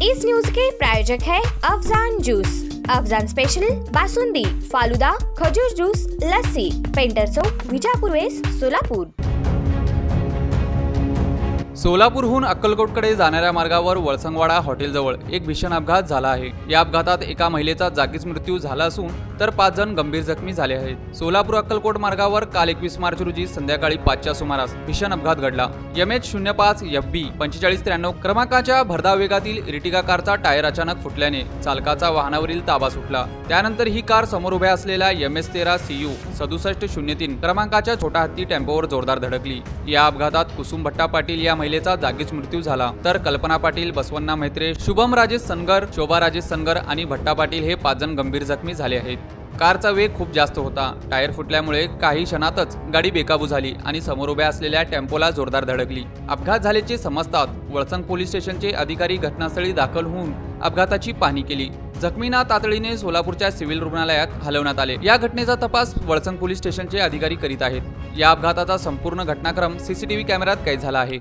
इस news के प्रायोजक है Afzan juice. Afzan special basundi, falooda, खजूर जूस, लस्सी, पेंटर चौक, विजापूर वेस्ट, सोलापूर। सोलापूरहून अक्कलकोटकडे जाणाऱ्या मार्गावर वळसंगवाडा हॉटेलजवळ एक भीषण अपघात झाला आहे। या अपघातात एका महिलेचा जागीच मृत्यू झाला असून तर 5 जण गंभीर जखमी झाले आहेत। सोलापूर अक्कलकोट मार्गावर काल 21 मार्च रोजी संध्याकाळी 5च्या सुमारास भीषण अपघात घडला। MH05 FB 4593 क्रमांकाच्या भरधाव वेगातील इर्टिगा कारचा टायर अचानक फुटल्याने चालकाचा वाहनावरील ताबा सुटला। त्यानंतर ही कार समोर उभ्या असलेल्या MS13 CU 6703 क्रमांकाच्या छोटा हत्ती टेम्पोवर जोरदार धडकली। या अपघातात कुसुम भट्टा पाटील या महिलेचा जागीच मृत्यू झाला, तर कल्पना पाटील, बसवन्ना म्हेत्रे, शुभम राजेश सनगर, शोभा राजेश सनगर आणि भट्टा पाटील हे 5 जण गंभीर जखमी झाले आहेत। कारचा वेग खूप जास्त होता। टायर फुटल्यामुळे काही क्षणातच गाडी बेकाबू झाली आणि समोर उभ्या असलेल्या टेम्पोला जोरदार धडकली। अपघात झाल्याचे समजतात वळसंग पोलीस स्टेशनचे अधिकारी घटनास्थळी दाखल होऊन अपघाताची पाहणी केली। जखमींना तातडीने सोलापूरच्या सिव्हिल रुग्णालयात हलवण्यात आले। या घटनेचा तपास वळसंग पोलीस स्टेशनचे अधिकारी करीत आहेत। या अपघाताचा संपूर्ण घटनाक्रम CCTV कॅमेऱ्यात कैद झाला आहे।